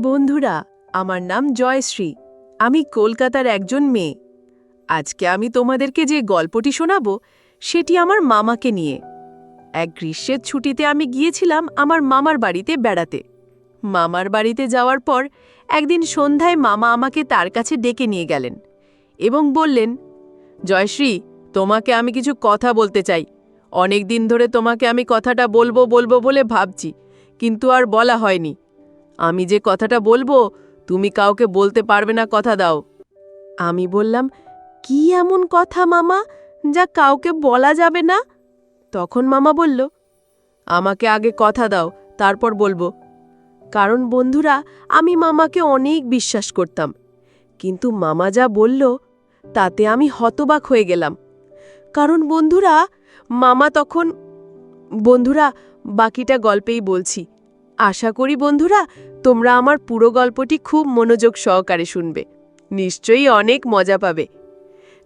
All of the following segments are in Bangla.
বন্ধুরা, আমার নাম জয়শ্রী। আমি কলকাতার একজন মেয়ে। আজকে আমি তোমাদেরকে যে গল্পটি শোনাব সেটি আমার মামাকে নিয়ে। এক গ্রীষ্মের ছুটিতে আমি গিয়েছিলাম আমার মামার বাড়িতে বেড়াতে। মামার বাড়িতে যাওয়ার পর একদিন সন্ধ্যায় মামা আমাকে তার কাছে ডেকে নিয়ে গেলেন এবং বললেন, জয়শ্রী, তোমাকে আমি কিছু কথা বলতে চাই। অনেক দিন ধরে তোমাকে আমি কথাটা বলবো বলবো বলে ভাবছি, কিন্তু আর বলা হয়নি। আমি যে কথাটা বলবো তুমি কাউকে বলতে পারবে না, কথা দাও। আমি বললাম, কি এমন কথা মামা যা কাউকে বলা যাবে না? তখন মামা বলল, আমাকে আগে কথা দাও, তারপর বলবো। কারণ বন্ধুরা, আমি মামাকে অনেক বিশ্বাস করতাম, কিন্তু মামা যা বলল তাতে আমি হতবাক হয়ে গেলাম। কারণ বন্ধুরা, বাকিটা গল্পেই বলছি। আশা করি বন্ধুরা তোমরা আমার পুরো গল্পটি খুব মনোযোগ সহকারে শুনবে। নিশ্চয়ই অনেক মজা পাবে।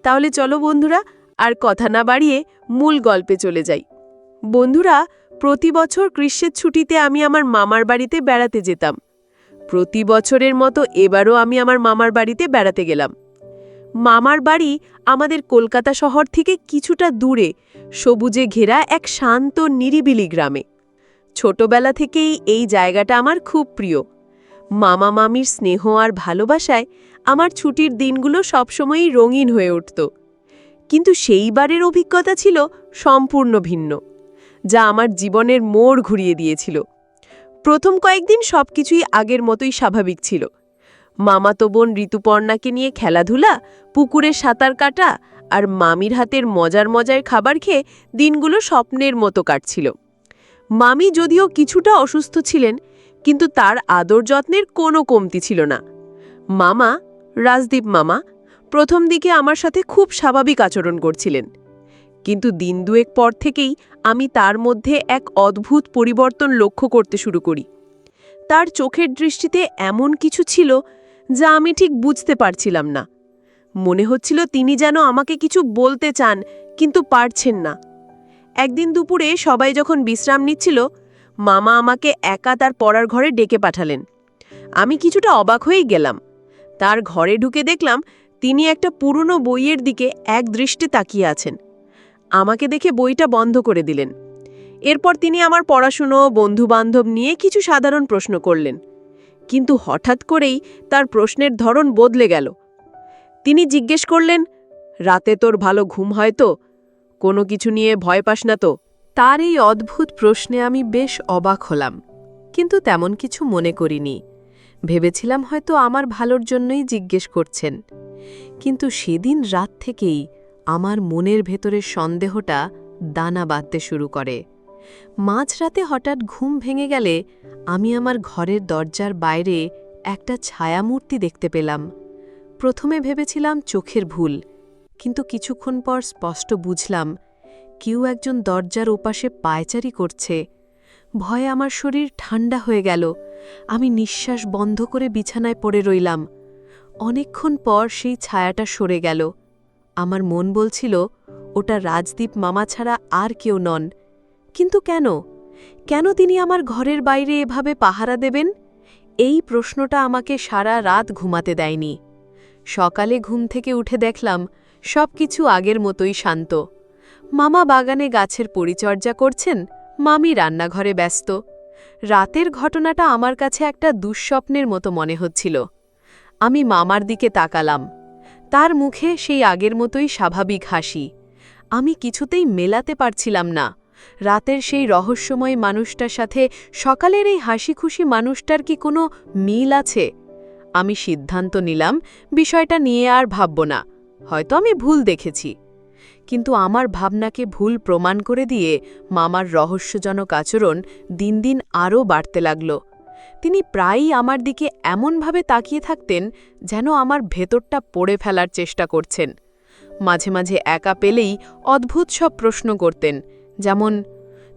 তাহলে চলো বন্ধুরা, আর কথা না বাড়িয়ে মূল গল্পে চলে যাই। বন্ধুরা, প্রতি বছর গ্রীষ্মের ছুটিতে আমি আমার মামার বাড়িতে বেড়াতে যেতাম। প্রতি বছরের মতো এবারও আমি আমার মামার বাড়িতে বেড়াতে গেলাম। মামার বাড়ি আমাদের কলকাতা শহর থেকে কিছুটা দূরে, সবুজে ঘেরা এক শান্ত নিরিবিলি গ্রামে। ছোটবেলা থেকেই এই জায়গাটা আমার খুব প্রিয়। মামা মামির স্নেহ আর ভালোবাসায় আমার ছুটির দিনগুলো সবসময়ই রঙিন হয়ে উঠত। কিন্তু সেইবারের অভিজ্ঞতা ছিল সম্পূর্ণ ভিন্ন, যা আমার জীবনের মোড় ঘুরিয়ে দিয়েছিল। প্রথম কয়েকদিন সবকিছুই আগের মতোই স্বাভাবিক ছিল। মামাতো বোন ঋতুপর্ণাকে নিয়ে খেলাধুলা, পুকুরে সাঁতার কাটা আর মামির হাতের মজার মজার খাবার খেয়ে দিনগুলো স্বপ্নের মতো কাটছিল। মামি যদিও কিছুটা অসুস্থ ছিলেন, কিন্তু তার আদর যত্নের কোনো কমতি ছিল না। মামা, রাজদীপ মামা, প্রথম দিকে আমার সাথে খুব স্বাভাবিক আচরণ করছিলেন, কিন্তু দিন দুয়েক পর থেকেই আমি তার মধ্যে এক অদ্ভুত পরিবর্তন লক্ষ্য করতে শুরু করি। তার চোখের দৃষ্টিতে এমন কিছু ছিল যা আমি ঠিক বুঝতে পারছিলাম না। মনে হচ্ছিল তিনি যেন আমাকে কিছু বলতে চান, কিন্তু পারছেন না। একদিন দুপুরে সবাই যখন বিশ্রাম নিচ্ছিল, মামা আমাকে একা তার পড়ার ঘরে ডেকে পাঠালেন। আমি কিছুটা অবাক হয়েই গেলাম। তার ঘরে ঢুকে দেখলাম তিনি একটা পুরনো বইয়ের দিকে এক দৃষ্টে তাকিয়ে আছেন। আমাকে দেখে বইটা বন্ধ করে দিলেন। এরপর তিনি আমার পড়াশুনো, বন্ধুবান্ধব নিয়ে কিছু সাধারণ প্রশ্ন করলেন। কিন্তু হঠাৎ করেই তার প্রশ্নের ধরন বদলে গেল। তিনি জিজ্ঞেস করলেন, রাতে তোর ভালো ঘুম হয় তো? কোনো কিছু নিয়ে ভয় পাস না তো? তার এই অদ্ভুত প্রশ্নে আমি বেশ অবাক হলাম, কিন্তু তেমন কিছু মনে করিনি। ভেবেছিলাম হয়তো আমার ভালোর জন্যই জিজ্ঞেস করছেন। কিন্তু সেদিন রাত থেকেই আমার মনের ভেতরের সন্দেহটা দানা বাঁধতে শুরু করে। মাঝরাতে হঠাৎ ঘুম ভেঙে গেলে আমি আমার ঘরের দরজার বাইরে একটা ছায়ামূর্তি দেখতে পেলাম। প্রথমে ভেবেছিলাম চোখের ভুল, কিন্তু কিছুক্ষণ পর স্পষ্ট বুঝলাম কেউ একজন দরজার ওপাশে পায়চারি করছে। ভয়ে আমার শরীর ঠান্ডা হয়ে গেল। আমি নিঃশ্বাস বন্ধ করে বিছানায় পড়ে রইলাম। অনেকক্ষণ পর সেই ছায়াটা সরে গেল। আমার মন বলছিল ওটা রাজদীপ মামা ছাড়া আর কেউ নন। কিন্তু কেন তিনি আমার ঘরের বাইরে এভাবে পাহারা দেবেন? এই প্রশ্নটা আমাকে সারা রাত ঘুমাতে দেয়নি। সকালে ঘুম থেকে উঠে দেখলাম সবকিছু আগের মতোই শান্ত। মামা বাগানে গাছের পরিচর্যা করছেন, মামি রান্নাঘরে ব্যস্ত। রাতের ঘটনাটা আমার কাছে একটা দুঃস্বপ্নের মতো মনে হচ্ছিল। আমি মামার দিকে তাকালাম। তার মুখে সেই আগের মতোই স্বাভাবিক হাসি। আমি কিছুতেই মেলাতে পারছিলাম না রাতের সেই রহস্যময় মানুষটার সাথে সকালের এই হাসি খুশি মানুষটার কি কোনো মিল আছে। আমি সিদ্ধান্ত নিলাম বিষয়টা নিয়ে আর ভাবব না, হয়তো আমি ভুল দেখেছি। কিন্তু আমার ভাবনাকে ভুল প্রমাণ করে দিয়ে মামার রহস্যজনক আচরণ দিন দিন আরও বাড়তে লাগল। তিনি প্রায়ই আমার দিকে এমনভাবে তাকিয়ে থাকতেন যেন আমার ভেতরটা পড়ে ফেলার চেষ্টা করছেন। মাঝে মাঝে একা পেলেই অদ্ভুত সব প্রশ্ন করতেন, যেমন,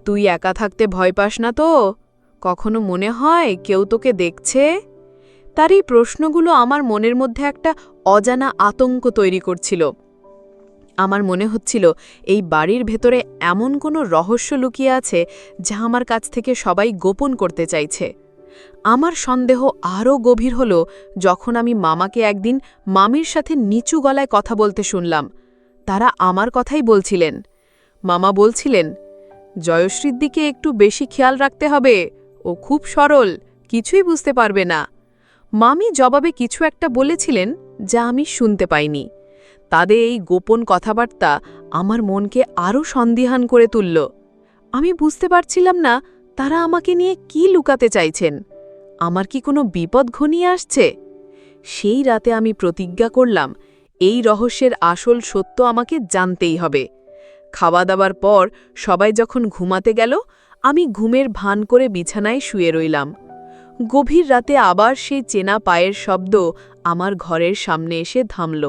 তুই একা থাকতে ভয় পাস না তো? কখনো মনে হয় কেউ তোকে দেখছে? তার এই প্রশ্নগুলো আমার মনের মধ্যে একটা অজানা আতঙ্ক তৈরি করছিল। আমার মনে হচ্ছিল এই বাড়ির ভেতরে এমন কোনো রহস্য লুকিয়ে আছে যা আমার কাছ থেকে সবাই গোপন করতে চাইছে। আমার সন্দেহ আরও গভীর হল যখন আমি মামাকে একদিন মামির সাথে নিচু গলায় কথা বলতে শুনলাম। তারা আমার কথাই বলছিলেন। মামা বলছিলেন, জয়শ্রীর দিকে একটু বেশি খেয়াল রাখতে হবে, ও খুব সরল, কিছুই বুঝতে পারবে না। মামি জবাবে কিছু একটা বলেছিলেন যা আমি শুনতে পাইনি। তাদের এই গোপন কথাবার্তা আমার মনকে আরও সন্দিহান করে তুলল। আমি বুঝতে পারছিলাম না তারা আমাকে নিয়ে কি লুকাতে চাইছেন। আমার কি কোনো বিপদ ঘনিয়ে আসছে? সেই রাতে আমি প্রতিজ্ঞা করলাম, এই রহস্যের আসল সত্য আমাকে জানতেই হবে। খাওয়া দাওয়ার পর সবাই যখন ঘুমাতে গেল, আমি ঘুমের ভান করে বিছানায় শুয়ে রইলাম। গভীর রাতে আবার সেই চেনা পায়ের শব্দ আমার ঘরের সামনে এসে থামল।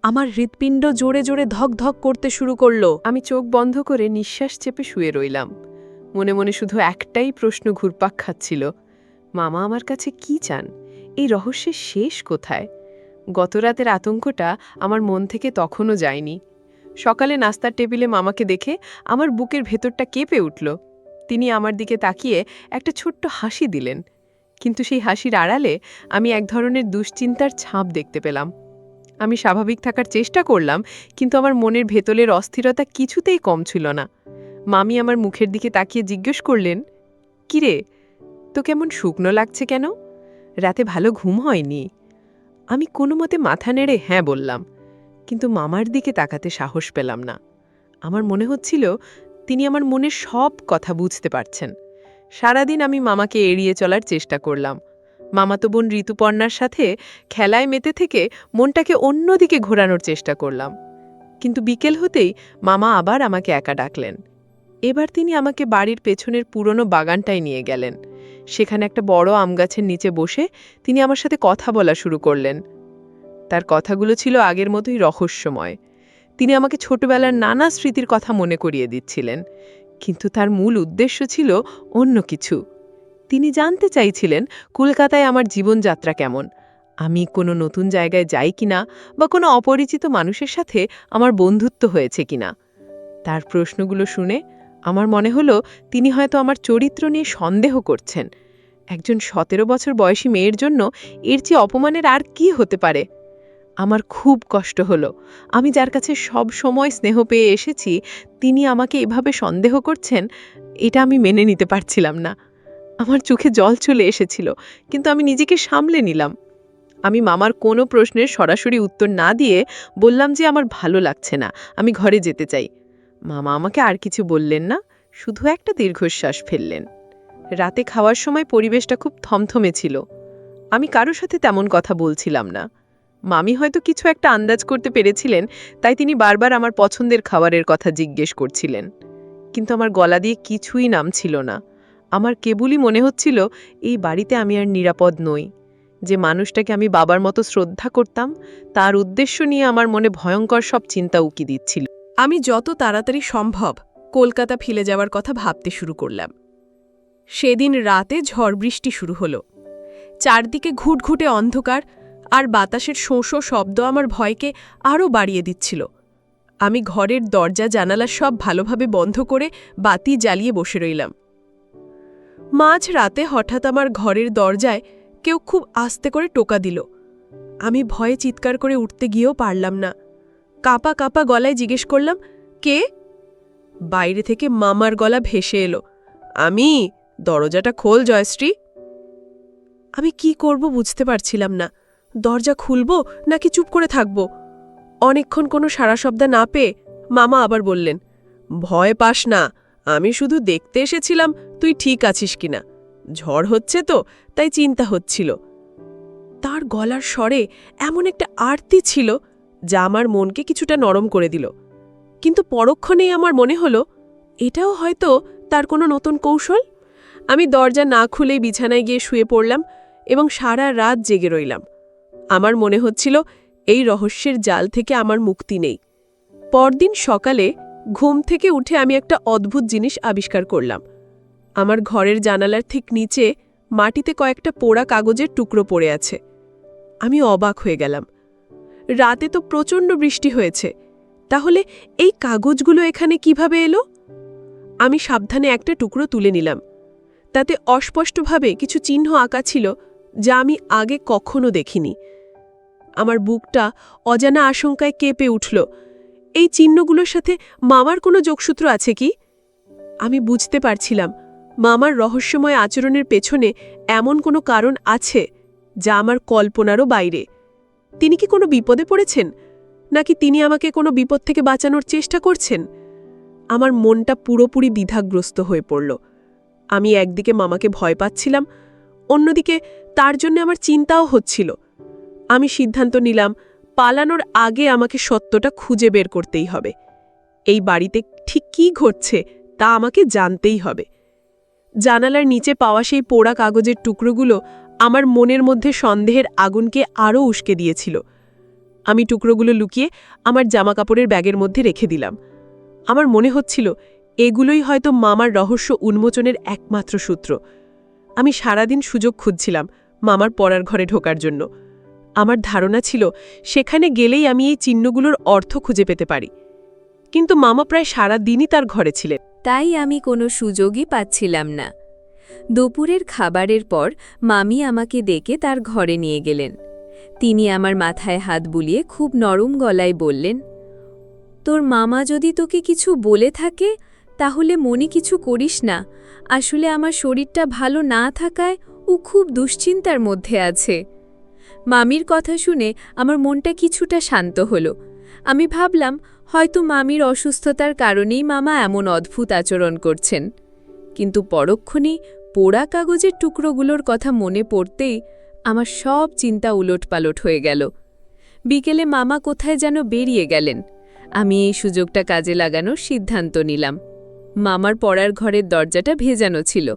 আমার হৃৎপিণ্ড জোরে জোরে ধক ধক করতে শুরু করল। আমি চোখ বন্ধ করে নিঃশ্বাস চেপে শুয়ে রইলাম। মনে মনে শুধু একটাই প্রশ্ন ঘুরপাক খাচ্ছিল, মামা আমার কাছে কি চান? এই রহস্যের শেষ কোথায়? গতরাতের আতঙ্কটা আমার মন থেকে তখনও যায়নি। সকালে নাস্তার টেবিলে মামাকে দেখে আমার বুকের ভেতরটা কেঁপে উঠল। তিনি আমার দিকে তাকিয়ে একটা ছোট্ট হাসি দিলেন, কিন্তু সেই হাসির আড়ালে আমি এক ধরনের দুশ্চিন্তার ছাপ দেখতে পেলাম। আমি স্বাভাবিক থাকার চেষ্টা করলাম, কিন্তু আমার মনের ভেতরের অস্থিরতা কিছুতেই কম ছিল না। মামি আমার মুখের দিকে তাকিয়ে জিজ্ঞেস করলেন, কিরে, তো কেমন শুকনো লাগছে কেন? রাতে ভালো ঘুম হয়নি? আমি কোনো মতে মাথা নেড়ে হ্যাঁ বললাম, কিন্তু মামার দিকে তাকাতে সাহস পেলাম না। আমার মনে হচ্ছিল তিনি আমার মনের সব কথা বুঝতে পারছেন। সারাদিন আমি মামাকে এড়িয়ে চলার চেষ্টা করলাম। মামাতো বোন ঋতুপর্ণার সাথে খেলায় মেতে থেকে মনটাকে অন্যদিকে ঘোরানোর চেষ্টা করলাম, কিন্তু বিকেল হতেই মামা আবার আমাকে একা ডাকলেন। এবার তিনি আমাকে বাড়ির পেছনের পুরনো বাগানটায় নিয়ে গেলেন। সেখানে একটা বড় আমগাছের নিচে বসে তিনি আমার সাথে কথা বলা শুরু করলেন। তার কথাগুলো ছিল আগের মতোই রহস্যময়। তিনি আমাকে ছোটবেলার নানা স্মৃতির কথা মনে করিয়ে দিচ্ছিলেন, কিন্তু তার মূল উদ্দেশ্য ছিল অন্য কিছু। তিনি জানতে চাইছিলেন কলকাতায় আমার জীবনযাত্রা কেমন, আমি কোনো নতুন জায়গায় যাই কিনা, বা কোনো অপরিচিত মানুষের সাথে আমার বন্ধুত্ব হয়েছে কিনা। তার প্রশ্নগুলো শুনে আমার মনে হলো তিনি হয়তো আমার চরিত্র নিয়ে সন্দেহ করছেন। একজন 17 বছর বয়সী মেয়ের জন্য এর চেয়ে অপমানের আর কি হতে পারে? আমার খুব কষ্ট হলো। আমি যার কাছে সব সময় স্নেহ পেয়ে এসেছি, তিনি আমাকে এভাবে সন্দেহ করছেন, এটা আমি মেনে নিতে পারছিলাম না। আমার চোখে জল চলে এসেছিল, কিন্তু আমি নিজেকে সামলে নিলাম। আমি মামার কোনো প্রশ্নের সরাসরি উত্তর না দিয়ে বললাম যে আমার ভালো লাগছে না, আমি ঘরে যেতে চাই। মামা আমাকে আর কিছু বললেন না, শুধু একটা দীর্ঘশ্বাস ফেললেন। রাতে খাওয়ার সময় পরিবেশটা খুব থমথমে ছিল। আমি কারোর সাথে তেমন কথা বলছিলাম না। মামি হয়তো কিছু একটা আন্দাজ করতে পেরেছিলেন, তাই তিনি বারবার আমার পছন্দের খাবারের কথা জিজ্ঞেস করছিলেন। কিন্তু আমার গলা দিয়ে কিছুই নামছিল না। আমার কেবলই মনে হচ্ছিল এই বাড়িতে আমি আর নিরাপদ নই। যে মানুষটাকে আমি বাবার মতো শ্রদ্ধা করতাম, তার উদ্দেশ্য নিয়ে আমার মনে ভয়ঙ্কর সব চিন্তা উকি দিচ্ছিল। আমি যত তাড়াতাড়ি সম্ভব কলকাতা ফিরে যাওয়ার কথা ভাবতে শুরু করলাম। সেদিন রাতে ঝড় বৃষ্টি শুরু হলো। চারদিকে ঘুটঘুটে অন্ধকার, আর বাতাসের শোঁ শব্দ আমার ভয়কে আরও বাড়িয়ে দিচ্ছিল। আমি ঘরের দরজা জানালা সব ভালোভাবে বন্ধ করে বাতি জ্বালিয়ে বসে রইলাম। মাঝ রাতে হঠাৎ আমার ঘরের দরজায় কেউ খুব আস্তে করে টোকা দিল। আমি ভয়ে চিৎকার করে উঠতে গিয়েও পারলাম না। কাঁপা কাঁপা গলায় জিজ্ঞেস করলাম, কে? বাইরে থেকে মামার গলা ভেসে এলো, আমি। দরজাটা খোল জয়শ্রী। আমি কি করব বুঝতে পারছিলাম না। দরজা খুলব নাকি চুপ করে থাকব? অনেকক্ষণ কোনো সাড়া শব্দ না পেয়ে মামা আবার বললেন, ভয় পাস না, আমি শুধু দেখতে এসেছিলাম তুই ঠিক আছিস কিনা। ঝড় হচ্ছে তো, তাই চিন্তা হচ্ছিল। তার গলার স্বরে এমন একটা আরতি ছিল যা আমার মনকে কিছুটা নরম করে দিল, কিন্তু পরক্ষণেই আমার মনে হলো এটাও হয়তো তার কোনো নতুন কৌশল। আমি দরজা না খুলেই বিছানায় গিয়ে শুয়ে পড়লাম এবং সারা রাত জেগে রইলাম। আমার মনে হচ্ছিল এই রহস্যের জাল থেকে আমার মুক্তি নেই। পরদিন সকালে ঘুম থেকে উঠে আমি একটা অদ্ভুত জিনিস আবিষ্কার করলাম। আমার ঘরের জানালার ঠিক নিচে মাটিতে কয়েকটা পোড়া কাগজের টুকরো পড়ে আছে। আমি অবাক হয়ে গেলাম। রাতে তো প্রচণ্ড বৃষ্টি হয়েছে, তাহলে এই কাগজগুলো এখানে কিভাবে এলো? আমি সাবধানে একটা টুকরো তুলে নিলাম। তাতে অস্পষ্টভাবে কিছু চিহ্ন আঁকা ছিল যা আমি আগে কখনো দেখিনি। আমার বুকটা অজানা আশঙ্কায় কেঁপে উঠল। এই চিহ্নগুলোর সাথে মামার কোনো যোগসূত্র আছে কি? আমি বুঝতে পারছিলাম মামার রহস্যময় আচরণের পেছনে এমন কোনো কারণ আছে যা আমার কল্পনারও বাইরে। তিনি কি কোনো বিপদে পড়েছেন, নাকি তিনি আমাকে কোনো বিপদ থেকে বাঁচানোর চেষ্টা করছেন? আমার মনটা পুরোপুরি দ্বিধাগ্রস্ত হয়ে পড়ল। আমি একদিকে মামাকে ভয় পাচ্ছিলাম, অন্যদিকে তার জন্য আমার চিন্তাও হচ্ছিল। আমি সিদ্ধান্ত নিলাম পালানোর আগে আমাকে সত্যটা খুঁজে বের করতেই হবে। এই বাড়িতে ঠিক কী ঘটছে তা আমাকে জানতেই হবে। জানালার নিচে পাওয়া সেই পোড়া কাগজের টুকরোগুলো আমার মনের মধ্যে সন্দেহের আগুনকে আরও উস্কে দিয়েছিল। আমি টুকরোগুলো লুকিয়ে আমার জামাকাপড়ের ব্যাগের মধ্যে রেখে দিলাম। আমার মনে হচ্ছিল এগুলোই হয়তো মামার রহস্য উন্মোচনের একমাত্র সূত্র। আমি সারাদিন সুযোগ খুঁজছিলাম মামার পড়ার ঘরে ঢোকার জন্য। আমার ধারণা ছিল সেখানে গেলেই আমি এই চিহ্নগুলোর অর্থ খুঁজে পেতে পারি। কিন্তু মামা প্রায় সারা দিনই তার ঘরে ছিলেন। তাই আমি কোনো সুযোগই পাচ্ছিলাম না। দুপুরের খাবারের পর মামি আমাকে ডেকে তার ঘরে নিয়ে গেলেন। তিনি আমার মাথায় হাত বুলিয়ে খুব নরম গলায় বললেন, তোর মামা যদি তোকে কিছু বলে থাকে তাহলে মনে কিছু করিস না। আসলে আমার শরীরটা ভালো না থাকায় ও খুব দুশ্চিন্তার মধ্যে আছে। মামির কথা শুনে আমার মনটা কিছুটা শান্ত হলো। আমি ভাবলাম হয়তো মামির অসুস্থতার কারণেই মামা এমন অদ্ভুত আচরণ করছেন। কিন্তু পরক্ষণেই পোড়া কাগজের টুকরোগুলোর কথা মনে পড়তেই আমার সব চিন্তা উলটপালট হয়ে গেল। বিকেলে মামা কোথায় যেন বেরিয়ে গেলেন। আমি এই সুযোগটা কাজে লাগানোর সিদ্ধান্ত নিলাম। মামার পড়ার ঘরের দরজাটা ভেজানো ছিল।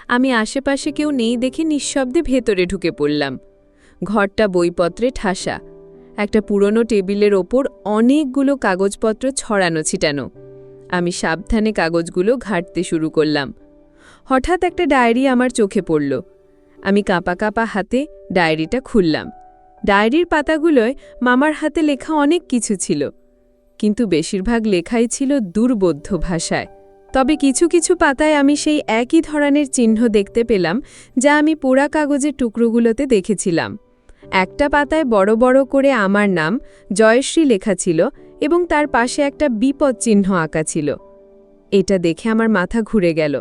আমি আশেপাশে কেউ নেই দেখে নিঃশব্দে ভেতরে ঢুকে পড়লাম। ঘরটা বইপত্রে ঠাসা। একটা পুরনো টেবিলের ওপর অনেকগুলো কাগজপত্র ছড়ানো ছিটানো। আমি সাবধানে কাগজগুলো ঘাঁটতে শুরু করলাম। হঠাৎ একটা ডায়েরি আমার চোখে পড়ল। আমি কাঁপা কাঁপা হাতে ডায়েরিটা খুললাম। ডায়েরির পাতাগুলোয় মামার হাতে লেখা অনেক কিছু ছিল, কিন্তু বেশিরভাগ লেখাই ছিল দুর্বোধ্য ভাষায়। তবে কিছু কিছু পাতায় আমি সেই একই ধরনের চিহ্ন দেখতে পেলাম যা আমি পোড়া কাগজের টুকরোগুলোতে দেখেছিলাম। একটা পাতায় বড় বড় করে আমার নাম জয়শ্রী লেখা ছিল এবং তার পাশে একটা বিপদ চিহ্ন আঁকা ছিল। এটা দেখে আমার মাথা ঘুরে গেল।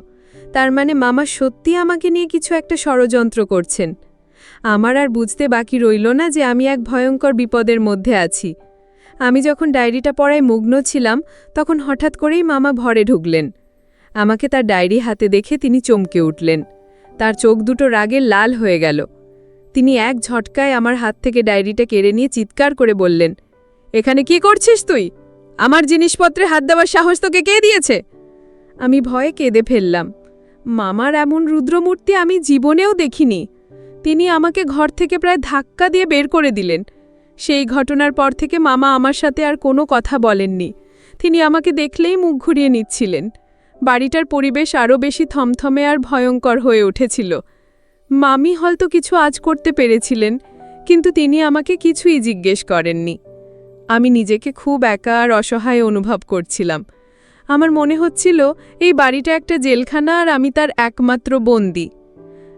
তার মানে মামা সত্যি আমাকে নিয়ে কিছু একটা ষড়যন্ত্র করছেন। আমার আর বুঝতে বাকি রইল না যে আমি এক ভয়ঙ্কর বিপদের মধ্যে আছি। আমি যখন ডায়েরিটা পড়ায় মগ্ন ছিলাম তখন হঠাৎ করেই মামা ঘরে ঢুকলেন। আমাকে তার ডায়েরি হাতে দেখে তিনি চমকে উঠলেন। তার চোখ দুটো রাগে লাল হয়ে গেল। তিনি এক ঝটকায় আমার হাত থেকে ডায়েরিটা কেড়ে নিয়ে চিৎকার করে বললেন, এখানে কি করছিস তুই? আমার জিনিসপত্রে হাত দেওয়ার সাহস তোকে কে দিয়েছে? আমি ভয়ে কেঁদে ফেললাম। মামার এমন রুদ্রমূর্তি আমি জীবনেও দেখিনি। তিনি আমাকে ঘর থেকে প্রায় ধাক্কা দিয়ে বের করে দিলেন। সেই ঘটনার পর থেকে মামা আমার সাথে আর কোনো কথা বলেননি। তিনি আমাকে দেখলেই মুখ ঘুরিয়ে নিচ্ছিলেন। বাড়িটার পরিবেশ আরও বেশি থমথমে আর ভয়ঙ্কর হয়ে উঠেছিল। মামি হয়তো কিছু আজ করতে পেরেছিলেন, কিন্তু তিনি আমাকে কিছুই জিজ্ঞেস করেননি। আমি নিজেকে খুব একা আর অসহায় অনুভব করছিলাম। আমার মনে হচ্ছিল এই বাড়িটা একটা জেলখানা আর আমি তার একমাত্র বন্দী।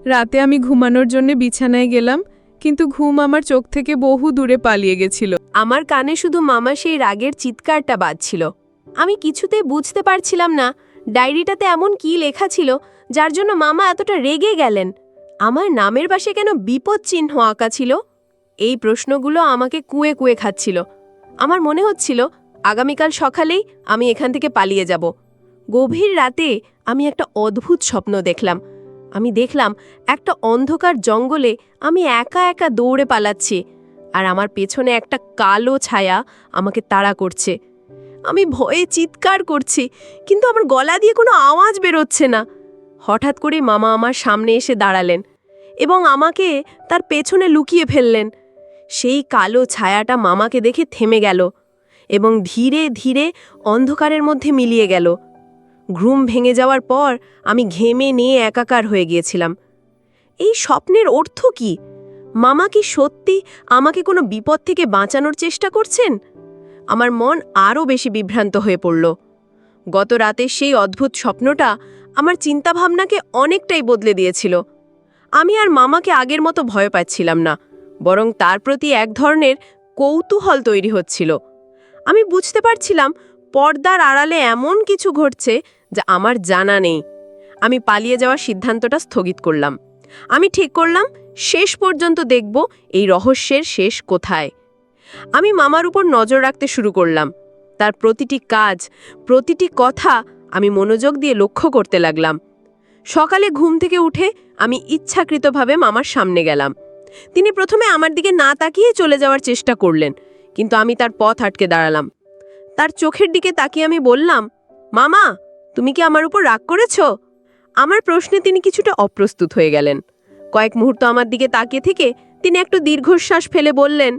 রাতে আমি ঘুমানোর জন্য বিছানায় গেলাম, কিন্তু ঘুম আমার চোখ থেকে বহু দূরে পালিয়ে গেছিল। আমার কানে শুধু মামা সেই রাগের চিৎকারটা বাজছিল। আমি কিছুতেই বুঝতে পারছিলাম না ডায়েরিটাতে এমন কি লেখা ছিল যার জন্য মামা এতটা রেগে গেলেন। আমার নামের পাশে কেন বিপদ চিহ্ন আঁকা ছিল? এই প্রশ্নগুলো আমাকে কুঁয়ে কুঁয়ে খাচ্ছিল। আমার মনে হচ্ছিল আগামীকাল সকালেই আমি এখান থেকে পালিয়ে যাব। গভীর রাতে আমি একটা অদ্ভুত স্বপ্ন দেখলাম। আমি দেখলাম একটা অন্ধকার জঙ্গলে আমি একা একা দৌড়ে পালাচ্ছি, আর আমার পেছনে একটা কালো ছায়া আমাকে তাড়া করছে। আমি ভয়ে চিৎকার করছি, কিন্তু আমার গলা দিয়ে কোনো আওয়াজ বেরোচ্ছে না। হঠাৎ করে মামা আমার সামনে এসে দাঁড়ালেন এবং আমাকে তার পেছনে লুকিয়ে ফেললেন। সেই কালো ছায়াটা মামাকে দেখে থেমে গেল এবং ধীরে ধীরে অন্ধকারের মধ্যে মিলিয়ে গেল। ঘুম ভেঙে যাওয়ার পর আমি ঘেমে নিয়ে একাকার হয়ে গিয়েছিলাম। এই স্বপ্নের অর্থ কি? মামা কি সত্যি আমাকে কোনো বিপদ থেকে বাঁচানোর চেষ্টা করছেন? আমার মন আরও বেশি বিভ্রান্ত হয়ে পড়ল। গত রাতে সেই অদ্ভুত স্বপ্নটা আমার চিন্তাভাবনাকে অনেকটাই বদলে দিয়েছিল। আমি আর মামাকে আগের মতো ভয় পাচ্ছিলাম না, বরং তার প্রতি এক ধরনের কৌতূহল তৈরি হচ্ছিল। আমি বুঝতে পারছিলাম পর্দার আড়ালে এমন কিছু ঘটছে যা আমার জানা নেই। আমি পালিয়ে যাওয়ার সিদ্ধান্তটা স্থগিত করলাম। আমি ঠিক করলাম শেষ পর্যন্ত দেখব এই রহস্যের শেষ কোথায়। আমি মামার উপর নজর রাখতে শুরু করলাম। তার প্রতিটি কাজ, প্রতিটি কথা আমি মনোযোগ দিয়ে লক্ষ্য করতে লাগলাম। সকালে ঘুম থেকে উঠে আমি ইচ্ছাকৃতভাবে মামার সামনে গেলাম। তিনি প্রথমে আমার দিকে না তাকিয়ে চলে যাওয়ার চেষ্টা করলেন, কিন্তু আমি তার পথ আটকে দাঁড়ালাম। তার চোখের দিকে তাকিয়ে আমি বললাম, মামা, তুমি কি আমার উপর রাগ করেছ? আমার প্রশ্নে তিনি কিছুটা অপ্রস্তুত হয়ে গেলেন। কয়েক মুহূর্ত আমার দিকে তাকিয়ে থেকে তিনি একটু দীর্ঘশ্বাস ফেলে বললেন,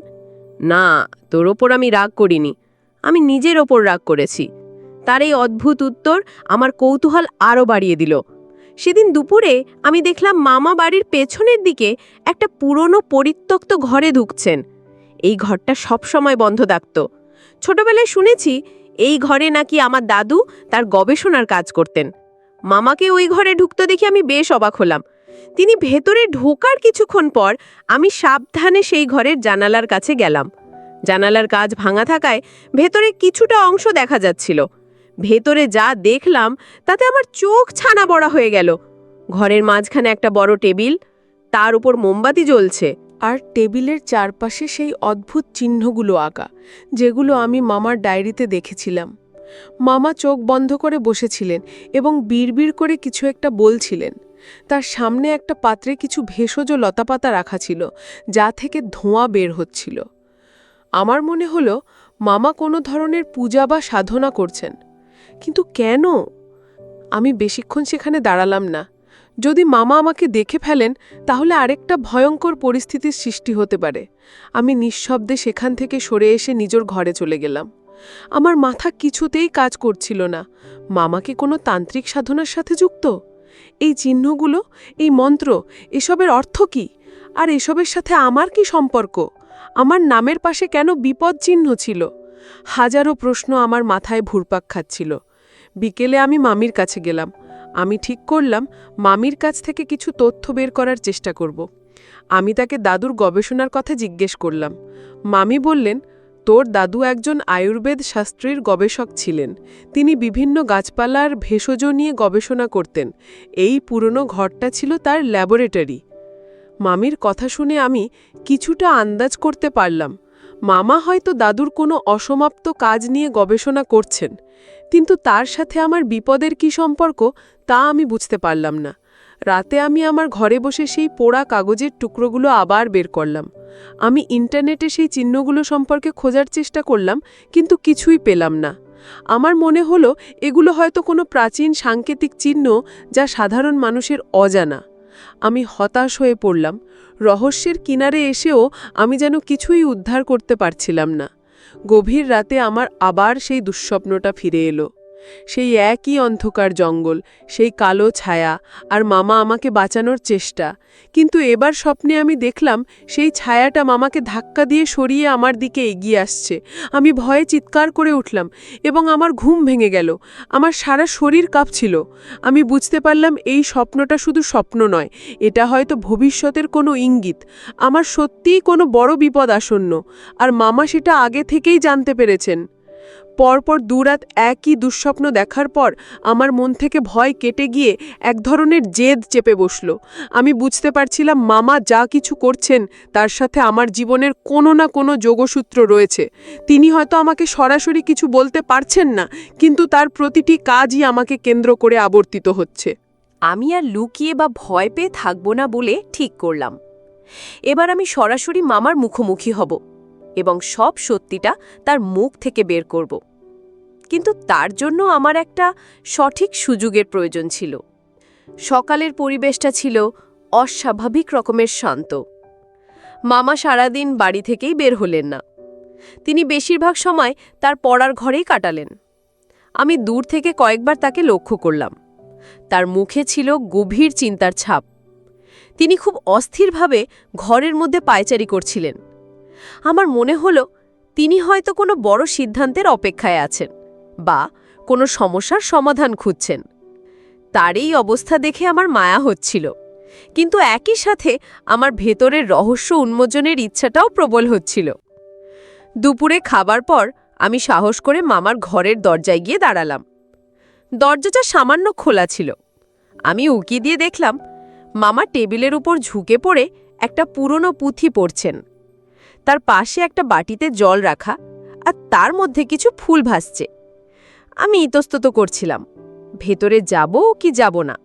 না, তোর ওপর আমি রাগ করিনি, আমি নিজের ওপর রাগ করেছি। তার এই অদ্ভুত উত্তর আমার কৌতূহল আরও বাড়িয়ে দিল। সেদিন দুপুরে আমি দেখলাম মামা বাড়ির পেছনের দিকে একটা পুরনো পরিত্যক্ত ঘরে ঢুকছেন। এই ঘরটা সবসময় বন্ধ থাকত। ছোটবেলায় শুনেছি এই ঘরে নাকি আমার দাদু তার গবেষণার কাজ করতেন। মামাকে ওই ঘরে ঢুকতে দেখে আমি বেশ অবাক হলাম। তিনি ভেতরে ঢোকার কিছুক্ষণ পর আমি সাবধানে সেই ঘরের জানালার কাছে গেলাম। জানালার কাজ ভাঙা থাকায় ভেতরে কিছুটা অংশ দেখা যাচ্ছিল। ভেতরে যা দেখলাম তাতে আমার চোখ ছানা বড়া হয়ে গেল। ঘরের মাঝখানে একটা বড় টেবিল, তার উপর মোমবাতি জ্বলছে, আর টেবিলের চারপাশে সেই অদ্ভুত চিহ্নগুলো আঁকা, যেগুলো আমি মামার ডায়েরিতে দেখেছিলাম। মামা চোখ বন্ধ করে বসেছিলেন এবং বিড়বিড় করে কিছু একটা বলছিলেন। তার সামনে একটা পাত্রে কিছু ভেষজ লতাপাতা রাখা ছিল, যা থেকে ধোঁয়া বের হচ্ছিল। আমার মনে হলো মামা কোনো ধরনের পূজা বা সাধনা করছেন। কিন্তু কেন? আমি বেশিক্ষণ সেখানে দাঁড়ালাম না। যদি মামা আমাকে দেখে ফেলেন তাহলে আরেকটা ভয়ঙ্কর পরিস্থিতির সৃষ্টি হতে পারে। আমি নিঃশব্দে সেখান থেকে সরে এসে নিজের ঘরে চলে গেলাম। আমার মাথা কিছুতেই কাজ করছিল না। মামাকে কোনো তান্ত্রিক সাধনার সাথে যুক্ত? এই চিহ্নগুলো, এই মন্ত্র, এসবের অর্থ কী? আর এসবের সাথে আমার কি সম্পর্ক? আমার নামের পাশে কেন বিপদ চিহ্ন ছিল? হাজারো প্রশ্ন আমার মাথায় ঘুরপাক খাচ্ছিল। বিকেলে আমি মামির কাছে গেলাম। আমি ঠিক করলাম মামির কাছ থেকে কিছু তথ্য বের করার চেষ্টা করব। আমি তাকে দাদুর গবেষণার কথা জিজ্ঞেস করলাম। মামি বললেন, তোর দাদু একজন আয়ুর্বেদ শাস্ত্রীর গবেষক ছিলেন। তিনি বিভিন্ন গাছপালার ভেষজ নিয়ে গবেষণা করতেন। এই পুরনো ঘরটা ছিল তার ল্যাবরেটরি। মামির কথা শুনে আমি কিছুটা আন্দাজ করতে পারলাম। মামা হয়তো দাদুর কোনো অসমাপ্ত কাজ নিয়ে গবেষণা করছেন, কিন্তু তার সাথে আমার বিপদের কি সম্পর্ক তা আমি বুঝতে পারলাম না। রাতে আমি আমার ঘরে বসে সেই পোড়া কাগজের টুকরোগুলো আবার বের করলাম। আমি ইন্টারনেটে সেই চিহ্নগুলো সম্পর্কে খোঁজার চেষ্টা করলাম, কিন্তু কিছুই পেলাম না। আমার মনে হলো এগুলো হয়তো কোনো প্রাচীন সাংকেতিক চিহ্ন, যা সাধারণ মানুষের অজানা। আমি হতাশ হয়ে পড়লাম। রহস্যের কিনারে এসেও আমি যেন কিছুই উদ্ধার করতে পারছিলাম না। গভীর রাতে আমার আবার সেই দুঃস্বপ্নটা ফিরে এলো। সেই একই অন্ধকার জঙ্গল, সেই কালো ছায়া, আর মামা আমাকে বাঁচানোর চেষ্টা। কিন্তু এবার স্বপ্নে আমি দেখলাম সেই ছায়াটা মামাকে ধাক্কা দিয়ে সরিয়ে আমার দিকে এগিয়ে আসছে। আমি ভয়ে চিৎকার করে উঠলাম এবং আমার ঘুম ভেঙে গেল। আমার সারা শরীর কাঁপছিল। আমি বুঝতে পারলাম এই স্বপ্নটা শুধু স্বপ্ন নয়, এটা হয়তো ভবিষ্যতের কোনো ইঙ্গিত। আমার সত্যিই কোনো বড় বিপদ আসন্ন, আর মামা সেটা আগে থেকেই জানতে পেরেছেন। পরপর দুরাত একই দুঃস্বপ্ন দেখার পর আমার মন থেকে ভয় কেটে গিয়ে এক ধরনের জেদ চেপে বসল। আমি বুঝতে পারছিলাম মামা যা কিছু করছেন তার সাথে আমার জীবনের কোনো না কোনো যোগসূত্র রয়েছে। তিনি হয়তো আমাকে সরাসরি কিছু বলতে পারছেন না, কিন্তু তার প্রতিটি কাজই আমাকে কেন্দ্র করে আবর্তিত হচ্ছে। আমি আর লুকিয়ে বা ভয় পেয়ে থাকব না বলে ঠিক করলাম। এবার আমি সরাসরি মামার মুখোমুখি হব এবং সব সত্যিটা তার মুখ থেকে বের করব। কিন্তু তার জন্য আমার একটা সঠিক সুযোগের প্রয়োজন ছিল। সকালের পরিবেশটা ছিল অস্বাভাবিক রকমের শান্ত। মামা সারাদিন বাড়ি থেকেই বের হলেন না। তিনি বেশিরভাগ সময় তার পড়ার ঘরেই কাটালেন। আমি দূর থেকে কয়েকবার তাকে লক্ষ্য করলাম। তার মুখে ছিল গভীর চিন্তার ছাপ। তিনি খুব অস্থিরভাবে ঘরের মধ্যে পায়চারি করছিলেন। আমার মনে হলো তিনি হয়তো কোনো বড় সিদ্ধান্তের অপেক্ষায় আছেন বা কোনো সমস্যার সমাধান খুঁজছেন। তার এই অবস্থা দেখে আমার মায়া হচ্ছিল, কিন্তু একই সাথে আমার ভেতরের রহস্য উন্মোচনের ইচ্ছাটাও প্রবল হচ্ছিল। দুপুরে খাবার পর আমি সাহস করে মামার ঘরের দরজায় গিয়ে দাঁড়ালাম। দরজাটা সামান্য খোলা ছিল। আমি উকি দিয়ে দেখলাম মামা টেবিলের উপর ঝুঁকে পড়ে একটা পুরনো পুঁথি পড়ছেন। তার পাশে একটা বাটিতে জল রাখা, আর তার মধ্যে কিছু ফুল ভাসছে। আমি ইতস্তত করছিলাম, ভেতরে যাব কি যাব না।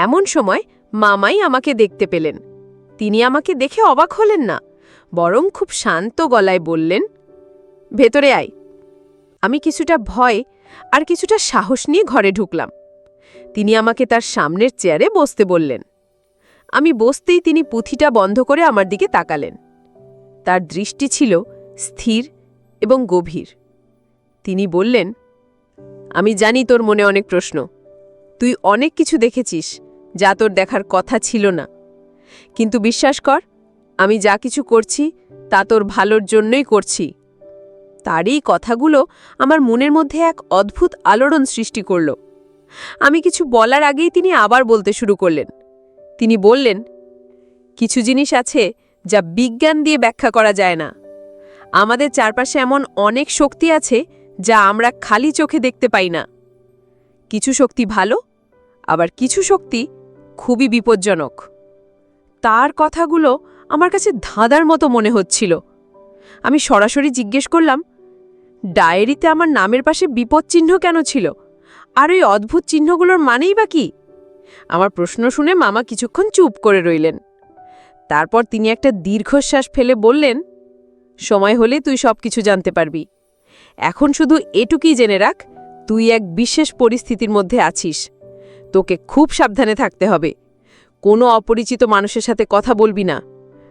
এমন সময় মামাই আমাকে দেখতে পেলেন। তিনি আমাকে দেখে অবাক হলেন না, বরং খুব শান্ত গলায় বললেন, ভেতরে আয়। আমি কিছুটা ভয় আর কিছুটা সাহস নিয়ে ঘরে ঢুকলাম। তিনি আমাকে তার সামনের চেয়ারে বসতে বললেন। আমি বসতেই তিনি পুঁথিটা বন্ধ করে আমার দিকে তাকালেন। তার দৃষ্টি ছিল স্থির এবং গভীর। তিনি বললেন, আমি জানি তোর মনে অনেক প্রশ্ন। তুই অনেক কিছু দেখেছিস যা তোর দেখার কথা ছিল না, কিন্তু বিশ্বাস কর, আমি যা কিছু করছি তা তোর ভালোর জন্যই করছি। তার এই কথাগুলো আমার মনের মধ্যে এক অদ্ভুত আলোড়ন সৃষ্টি করল। আমি কিছু বলার আগেই তিনি আবার বলতে শুরু করলেন। তিনি বললেন, কিছু জিনিস আছে যা বিজ্ঞান দিয়ে ব্যাখ্যা করা যায় না। আমাদের চারপাশে এমন অনেক শক্তি আছে যা আমরা খালি চোখে দেখতে পাই না। কিছু শক্তি ভালো, আবার কিছু শক্তি খুবই বিপজ্জনক। তার কথাগুলো আমার কাছে ধাঁধার মতো মনে হচ্ছিল। আমি সরাসরি জিজ্ঞেস করলাম, ডায়েরিতে আমার নামের পাশে বিপদ চিহ্ন কেন ছিল, আর ওই অদ্ভুত চিহ্নগুলোর মানেই বা কি? আমার প্রশ্ন শুনে মামা কিছুক্ষণ চুপ করে রইলেন। তারপর তিনি একটা দীর্ঘশ্বাস ফেলে বললেন, সময় হলে তুই সব কিছু জানতে পারবি। এখন শুধু এটুকুই জেনে রাখ, তুই এক বিশেষ পরিস্থিতির মধ্যে আছিস। তোকে খুব সাবধানে থাকতে হবে। কোনো অপরিচিত মানুষের সাথে কথা বলবি না,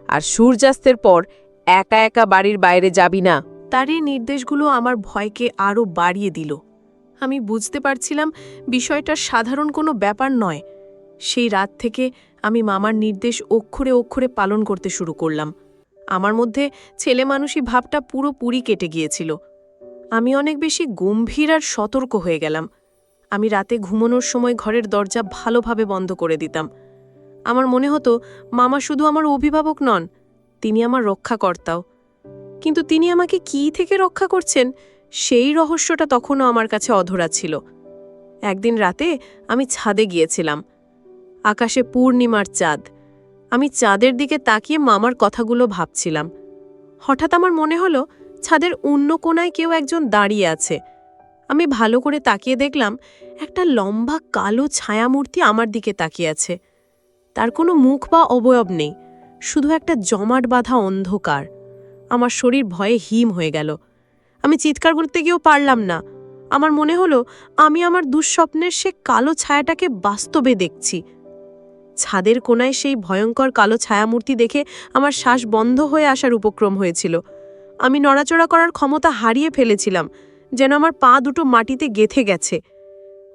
আর সূর্যাস্তের পর একা একা বাড়ির বাইরে যাবি না। তার এই নির্দেশগুলো আমার ভয়কে আরও বাড়িয়ে দিল। আমি বুঝতে পারছিলাম বিষয়টা সাধারণ কোনো ব্যাপার নয়। সেই রাত থেকে আমি মামার নির্দেশ অক্ষরে অক্ষরে পালন করতে শুরু করলাম। আমার মধ্যে ছেলেমানুষি ভাবটা পুরোপুরি কেটে গিয়েছিল। আমি অনেক বেশি গম্ভীর আর সতর্ক হয়ে গেলাম। আমি রাতে ঘুমানোর সময় ঘরের দরজা ভালোভাবে বন্ধ করে দিতাম। আমার মনে হতো মামা শুধু আমার অভিভাবক নন, তিনি আমার রক্ষাকর্তাও। কিন্তু তিনি আমাকে কী থেকে রক্ষা করছেন, সেই রহস্যটা তখনও আমার কাছে অধরা ছিল। একদিন রাতে আমি ছাদে গিয়েছিলাম। আকাশে পূর্ণিমার চাঁদ। আমি চাঁদের দিকে তাকিয়ে মামার কথাগুলো ভাবছিলাম। হঠাৎ আমার মনে হলো ছাদের অন্য কোণায় কেউ একজন দাঁড়িয়ে আছে। আমি ভালো করে তাকিয়ে দেখলাম একটা লম্বা কালো ছায়ামূর্তি আমার দিকে তাকিয়ে আছে। তার কোনো মুখ বা অবয়ব নেই, শুধু একটা জমাট বাঁধা অন্ধকার। আমার শরীর ভয়ে হিম হয়ে গেল। আমি চিৎকার করতে গিয়েও পারলাম না। আমার মনে হলো আমি আমার দুঃস্বপ্নের সে কালো ছায়াটাকে বাস্তবে দেখছি। ছাদের কোণায় সেই ভয়ঙ্কর কালো ছায়ামূর্তি দেখে আমার শ্বাস বন্ধ হয়ে আসার উপক্রম হয়েছিল। আমি নড়াচড়া করার ক্ষমতা হারিয়ে ফেলেছিলাম, যেন আমার পা দুটো মাটিতে গেঁথে গেছে।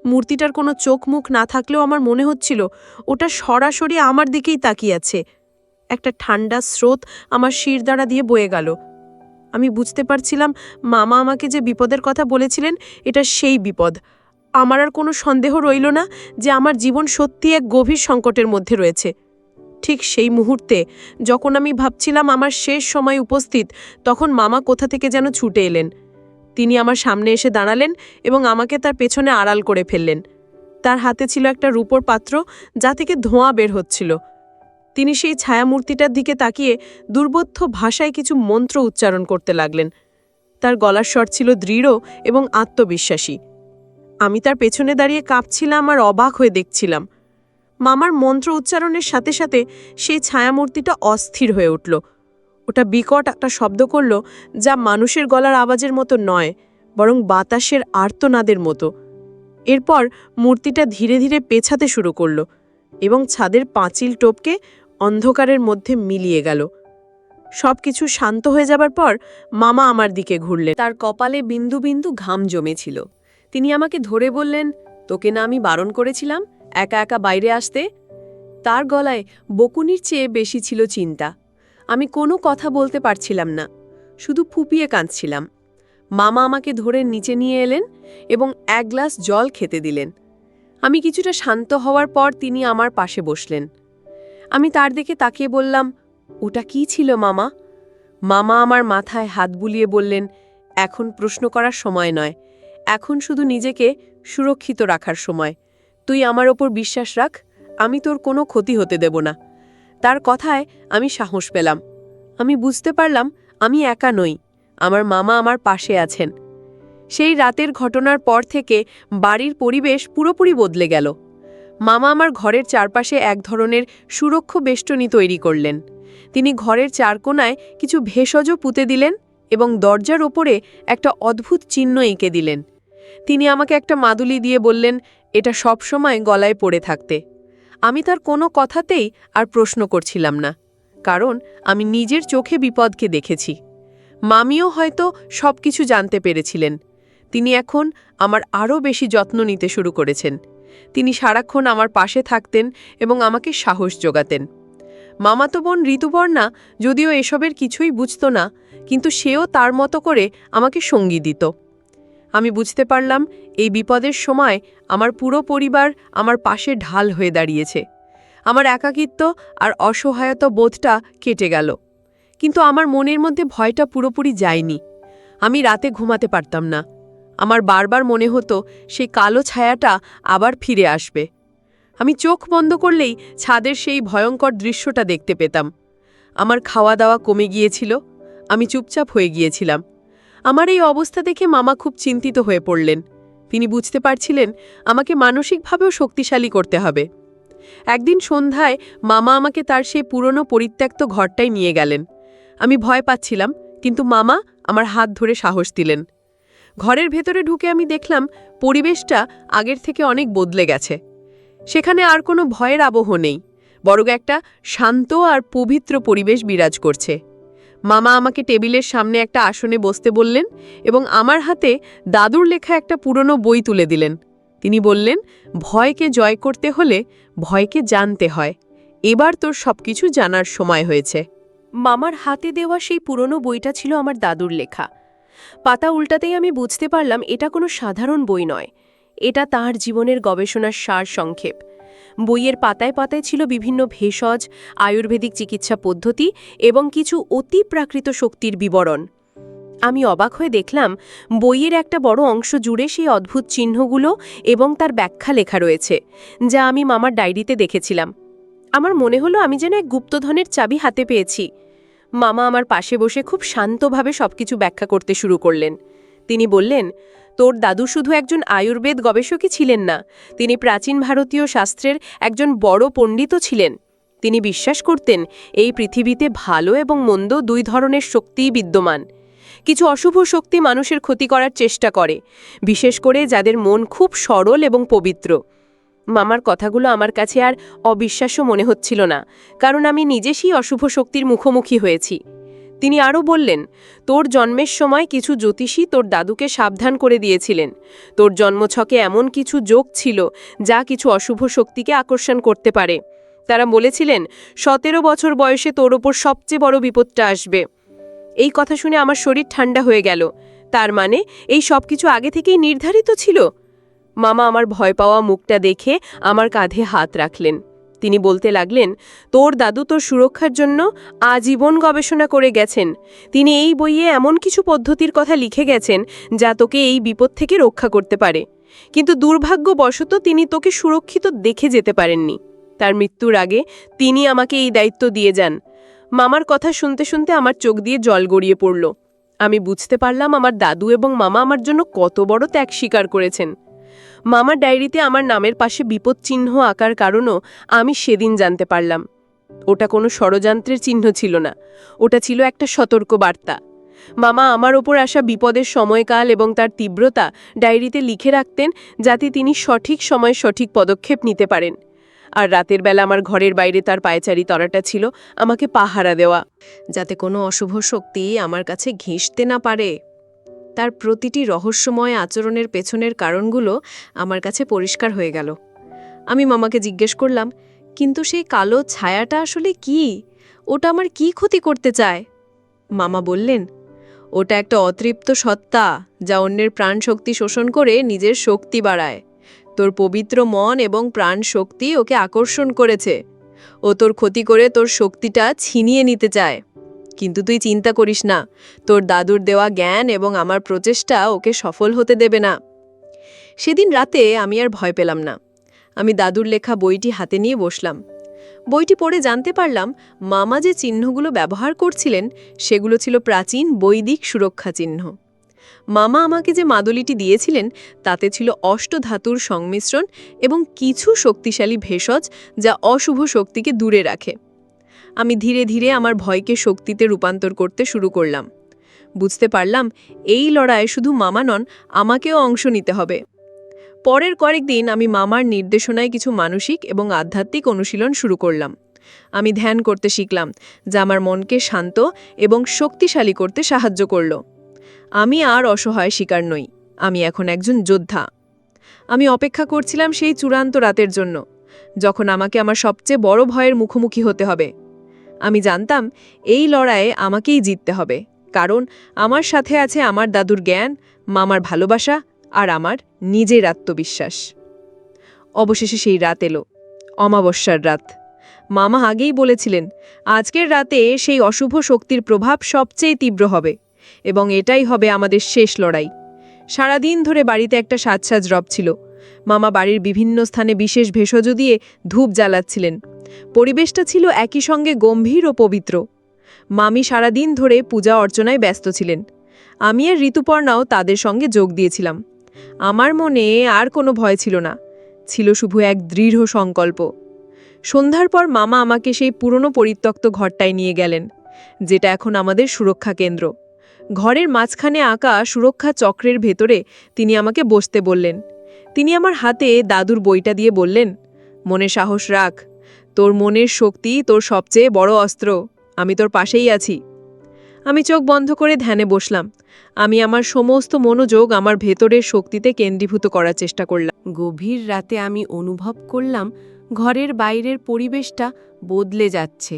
মূর্তিটার কোনো চোখ মুখ না থাকলেও আমার মনে হচ্ছিল ওটা সরাসরি আমার দিকেই তাকিয়ে আছে। একটা ঠান্ডা স্রোত আমার শিরদাঁড়া দিয়ে বয়ে গেল। আমি বুঝতে পারছিলাম মামা আমাকে যে বিপদের কথা বলেছিলেন এটা সেই বিপদ। আমার আর কোনো সন্দেহ রইল না যে আমার জীবন সত্যি এক গভীর সংকটের মধ্যে রয়েছে। ঠিক সেই মুহূর্তে যখন আমি ভাবছিলাম আমার শেষ সময় উপস্থিত, তখন মামা কোথা থেকে যেন ছুটে এলেন। তিনি আমার সামনে এসে দাঁড়ালেন এবং আমাকে তার পেছনে আড়াল করে ফেললেন। তার হাতে ছিল একটা রূপোর পাত্র, যা থেকে ধোঁয়া বের হচ্ছিল। তিনি সেই ছায়ামূর্তিটার দিকে তাকিয়ে দুর্বোধ্য ভাষায় কিছু মন্ত্র উচ্চারণ করতে লাগলেন। তার গলার স্বর ছিল দৃঢ় এবং আত্মবিশ্বাসী। আমি তার পেছনে দাঁড়িয়ে কাঁপছিলাম আর অবাক হয়ে দেখছিলাম। মামার মন্ত্র উচ্চারণের সাথে সাথে সেই ছায়ামূর্তিটা অস্থির হয়ে উঠল। ওটা বিকট একটা শব্দ করল, যা মানুষের গলার আওয়াজের মতো নয়, বরং বাতাসের আর্তনাদের মতো। এরপর মূর্তিটা ধীরে ধীরে পেছাতে শুরু করল এবং ছাদের পাঁচিল টপকে অন্ধকারের মধ্যে মিলিয়ে গেল। সবকিছু শান্ত হয়ে যাবার পর মামা আমার দিকে ঘুরলেন। তার কপালে বিন্দু বিন্দু ঘাম জমেছিল। তিনি আমাকে ধরে বললেন, তোকে না আমি বারণ করেছিলাম একা একা বাইরে আসতে? তার গলায় বকুনির চেয়ে বেশি ছিল চিন্তা। আমি কোনো কথা বলতে পারছিলাম না, শুধু ফুপিয়ে কাঁদছিলাম। মামা আমাকে ধরে নিচে নিয়ে এলেন এবং এক গ্লাস জল খেতে দিলেন। আমি কিছুটা শান্ত হওয়ার পর তিনি আমার পাশে বসলেন। আমি তার দিকে তাকিয়ে বললাম, ওটা কি ছিল মামা? মামা আমার মাথায় হাত বুলিয়ে বললেন, এখন প্রশ্ন করার সময় নয়, এখন শুধু নিজেকে সুরক্ষিত রাখার সময়। তুই আমার ওপর বিশ্বাস রাখ, আমি তোর কোনো ক্ষতি হতে দেব না। তার কথায় আমি সাহস পেলাম। আমি বুঝতে পারলাম আমি একা নই, আমার মামা আমার পাশে আছেন। সেই রাতের ঘটনার পর থেকে বাড়ির পরিবেশ পুরোপুরি বদলে গেল। মামা আমার ঘরের চারপাশে এক ধরনের সুরক্ষ বেষ্টনী তৈরি করলেন। তিনি ঘরের চারকোনায় কিছু ভেষজ পুঁতে দিলেন এবং দরজার ওপরে একটা অদ্ভুত চিহ্ন এঁকে দিলেন। তিনি আমাকে একটা মাদুলি দিয়ে বললেন, এটা সবসময় গলায় পড়ে থাকতে। আমি তার কোনো কথাতেই আর প্রশ্ন করছিলাম না, কারণ আমি নিজের চোখে বিপদকে দেখেছি। মামিও হয়তো সবকিছু জানতে পেরেছিলেন। তিনি এখন আমার আরও বেশি যত্ন নিতে শুরু করেছেন। তিনি সারাক্ষণ আমার পাশে থাকতেন এবং আমাকে সাহস যোগাতেন। মামাতো বোন ঋতুপর্ণা যদিও এসবের কিছুই বুঝত না, কিন্তু সেও তার মতো করে আমাকে সঙ্গী দিত। আমি বুঝতে পারলাম এই বিপদের সময় আমার পুরো পরিবার আমার পাশে ঢাল হয়ে দাঁড়িয়েছে। আমার একাকিত্ব আর অসহায়তা বোধটা কেটে গেল, কিন্তু আমার মনের মধ্যে ভয়টা পুরোপুরি যায়নি। আমি রাতে ঘুমাতে পারতাম না। আমার বারবার মনে হতো সেই কালো ছায়াটা আবার ফিরে আসবে। আমি চোখ বন্ধ করলেই ছাদের সেই ভয়ঙ্কর দৃশ্যটা দেখতে পেতাম। আমার খাওয়া দাওয়া কমে গিয়েছিল, আমি চুপচাপ হয়ে গিয়েছিলাম। আমার এই অবস্থা দেখে মামা খুব চিন্তিত হয়ে পড়লেন। তিনি বুঝতে পারছিলেন আমাকে মানসিকভাবেও শক্তিশালী করতে হবে। একদিন সন্ধ্যায় মামা আমাকে তার সেই পুরনো পরিত্যক্ত ঘরটায় নিয়ে গেলেন। আমি ভয় পাচ্ছিলাম, কিন্তু মামা আমার হাত ধরে সাহস দিলেন। ঘরের ভেতরে ঢুকে আমি দেখলাম পরিবেশটা আগের থেকে অনেক বদলে গেছে। সেখানে আর কোনো ভয়ের আবহ নেই, বরং একটা শান্ত আর পবিত্র পরিবেশ বিরাজ করছে। মামা আমাকে টেবিলের সামনে একটা আসনে বসতে বললেন এবং আমার হাতে দাদুর লেখা একটা পুরনো বই তুলে দিলেন। তিনি বললেন, ভয়কে জয় করতে হলে ভয়কে জানতে হয়। এবার তোর সবকিছু জানার সময় হয়েছে। মামার হাতে দেওয়া সেই পুরনো বইটা ছিল আমার দাদুর লেখা। পাতা উল্টাতেই আমি বুঝতে পারলাম এটা কোনো সাধারণ বই নয়, এটা তাঁর জীবনের গবেষণার সার সংক্ষেপ। বইয়ের পাতায় পাতায় ছিল বিভিন্ন ভেষজ, আয়ুর্বেদিক চিকিৎসা পদ্ধতি এবং কিছু অতি প্রাকৃত শক্তির বিবরণ। আমি অবাক হয়ে দেখলাম বইয়ের একটা বড় অংশ জুড়ে সেই অদ্ভুত চিহ্নগুলো এবং তার ব্যাখ্যা লেখা রয়েছে, যা আমি মামার ডায়েরিতে দেখেছিলাম। আমার মনে হলো আমি যেন এক গুপ্তধনের চাবি হাতে পেয়েছি। মামা আমার পাশে বসে খুব শান্তভাবে সবকিছু ব্যাখ্যা করতে শুরু করলেন। তিনি বললেন, তোর দাদু শুধু একজন আয়ুর্বেদ গবেষকই ছিলেন না, তিনি প্রাচীন ভারতীয় শাস্ত্রের একজন বড় পণ্ডিতও ছিলেন। তিনি বিশ্বাস করতেন এই পৃথিবীতে ভালো এবং মন্দ দুই ধরনের শক্তিই বিদ্যমান। কিছু অশুভ শক্তি মানুষের ক্ষতি করার চেষ্টা করে, বিশেষ করে যাদের মন খুব সরল এবং পবিত্র। মামার কথাগুলো আমার কাছে আর অবিশ্বাস্য মনে হচ্ছিল না, কারণ আমি নিজে সেই অশুভ শক্তির মুখোমুখি হয়েছি। তিনি আরও বললেন, তোর জন্মের সময় কিছু জ্যোতিষী তোর দাদুকে সাবধান করে দিয়েছিলেন। তোর জন্মছকে এমন কিছু যোগ ছিল যা কিছু অশুভ শক্তিকে আকর্ষণ করতে পারে। তারা বলেছিলেন 17 বছর বয়সে তোর ওপর সবচেয়ে বড় বিপদটা আসবে। এই কথা শুনে আমার শরীর ঠান্ডা হয়ে গেল। তার মানে এই সব কিছু আগে থেকেই নির্ধারিত ছিল? মামা আমার ভয় পাওয়া মুখটা দেখে আমার কাঁধে হাত রাখলেন। তিনি বলতে লাগলেন, তোর দাদু তোর সুরক্ষার জন্য আজীবন গবেষণা করে গেছেন। তিনি এই বইয়ে এমন কিছু পদ্ধতির কথা লিখে গেছেন যা তোকে এই বিপদ থেকে রক্ষা করতে পারে, কিন্তু দুর্ভাগ্যবশত তিনি তোকে সুরক্ষিত দেখে যেতে পারেননি। তার মৃত্যুর আগে তিনি আমাকে এই দায়িত্ব দিয়ে যান। মামার কথা শুনতে শুনতে আমার চোখ দিয়ে জল গড়িয়ে পড়ল। আমি বুঝতে পারলাম আমার দাদু এবং মামা আমার জন্য কত বড় ত্যাগ স্বীকার করেছেন। মামার ডায়েরিতে আমার নামের পাশে বিপদ চিহ্ন আঁকার কারণও আমি সেদিন জানতে পারলাম। ওটা কোনো ষড়যন্ত্রের চিহ্ন ছিল না, ওটা ছিল একটা সতর্ক বার্তা। মামা আমার ওপর আসা বিপদের সময়কাল এবং তার তীব্রতা ডায়েরিতে লিখে রাখতেন, যাতে তিনি সঠিক সময়ে সঠিক পদক্ষেপ নিতে পারেন। আর রাতের বেলা আমার ঘরের বাইরে তার পায়চারি তরাটা ছিল আমাকে পাহারা দেওয়া, যাতে কোনো অশুভ শক্তি আমার কাছে ঘেঁষতে না পারে। তার প্রতিটি রহস্যময় আচরণের পেছনের কারণগুলো আমার কাছে পরিষ্কার হয়ে গেল। আমি মামাকে জিজ্ঞেস করলাম, কিন্তু সেই কালো ছায়াটা আসলে কি? ওটা আমার কি ক্ষতি করতে চায়? মামা বললেন, ওটা একটা অতৃপ্ত সত্তা, যা অন্যের প্রাণশক্তি শোষণ করে নিজের শক্তি বাড়ায়। তোর পবিত্র মন এবং প্রাণ শক্তি ওকে আকর্ষণ করেছে। ও তোর ক্ষতি করে তোর শক্তিটা ছিনিয়ে নিতে চায়। কিন্তু তুই চিন্তা করিস না, তোর দাদুর দেওয়া জ্ঞান এবং আমার প্রচেষ্টা ওকে সফল হতে দেবে না। সেদিন রাতে আমি আর ভয় পেলাম না। আমি দাদুর লেখা বইটি হাতে নিয়ে বসলাম। বইটি পড়ে জানতে পারলাম মামা যে চিহ্নগুলো ব্যবহার করছিলেন সেগুলো ছিল প্রাচীন বৈদিক সুরক্ষা চিহ্ন। মামা আমাকে যে মাদুলিটি দিয়েছিলেন তাতে ছিল অষ্টধাতুর সংমিশ্রণ এবং কিছু শক্তিশালী ভেষজ যা অশুভ শক্তিকে দূরে রাখে। আমি ধীরে ধীরে আমার ভয়কে শক্তিতে রূপান্তর করতে শুরু করলাম। বুঝতে পারলাম এই লড়াইয়ে শুধু মামা নন, আমাকেও অংশ নিতে হবে। পরের কয়েকদিন আমি মামার নির্দেশনায় কিছু মানসিক এবং আধ্যাত্মিক অনুশীলন শুরু করলাম। আমি ধ্যান করতে শিখলাম, যা আমার মনকে শান্ত এবং শক্তিশালী করতে সাহায্য করল। আমি আর অসহায় শিকার নই, আমি এখন একজন যোদ্ধা। আমি অপেক্ষা করছিলাম সেই চূড়ান্ত রাতের জন্য, যখন আমাকে আমার সবচেয়ে বড় ভয়ের মুখোমুখি হতে হবে। আমি জানতাম এই লড়াইয়ে আমাকেই জিততে হবে, কারণ আমার সাথে আছে আমার দাদুর জ্ঞান, মামার ভালোবাসা আর আমার নিজের আত্মবিশ্বাস। অবশেষে সেই রাত এলো, অমাবস্যার রাত। মামা আগেই বলেছিলেন আজকের রাতে সেই অশুভ শক্তির প্রভাব সবচেয়ে তীব্র হবে এবং এটাই হবে আমাদের শেষ লড়াই। সারাদিন ধরে বাড়িতে একটা সাজসাজ রব ছিল। মামা বাড়ির বিভিন্ন স্থানে বিশেষ ভেষজ দিয়ে ধূপ জ্বালাচ্ছিলেন। পরিবেশটা ছিল একই সঙ্গে গম্ভীর ও পবিত্র। মামি সারাদিন ধরে পূজা অর্চনায় ব্যস্ত ছিলেন। আমি আর ঋতুপর্ণাও তাদের সঙ্গে যোগ দিয়েছিলাম। আমার মনে আর কোনো ভয় ছিল না, ছিল শুধু এক দৃঢ় সংকল্প। সন্ধ্যার পর মামা আমাকে সেই পুরনো পরিত্যক্ত ঘরটায় নিয়ে গেলেন, যেটা এখন আমাদের সুরক্ষা কেন্দ্র। ঘরের মাঝখানে আঁকা সুরক্ষা চক্রের ভেতরে তিনি আমাকে বসতে বললেন। তিনি আমার হাতে দাদুর বইটা দিয়ে বললেন, মনে সাহস রাখ, তোর মনের শক্তি তোর সবচেয়ে বড় অস্ত্র, আমি তোর পাশেই আছি। আমি চোখ বন্ধ করে ধ্যানে বসলাম। আমি আমার সমস্ত মনোযোগ আমার ভেতরের শক্তিতে কেন্দ্রীভূত করার চেষ্টা করলাম। গভীর রাতে আমি অনুভব করলাম ঘরের বাইরের পরিবেশটা বদলে যাচ্ছে।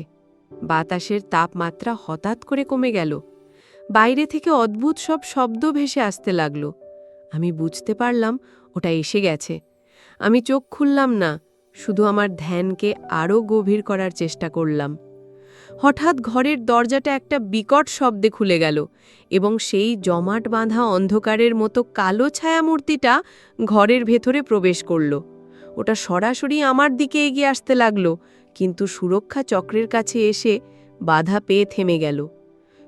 বাতাসের তাপমাত্রা হঠাৎ করে কমে গেল। বাইরে থেকে অদ্ভুত সব শব্দ ভেসে আসতে লাগলো। আমি বুঝতে পারলাম ওটা এসে গেছে। আমি চোখ খুললাম না, শুধু আমার ধ্যানকে আরও গভীর করার চেষ্টা করলাম। হঠাৎ ঘরের দরজাটা একটা বিকট শব্দে খুলে গেল এবং সেই জমাট বাঁধা অন্ধকারের মতো কালো ছায়ামূর্তিটা ঘরের ভেতরে প্রবেশ করল। ওটা সরাসরি আমার দিকে এগিয়ে আসতে লাগল, কিন্তু সুরক্ষা চক্রের কাছে এসে বাধা পেয়ে থেমে গেল।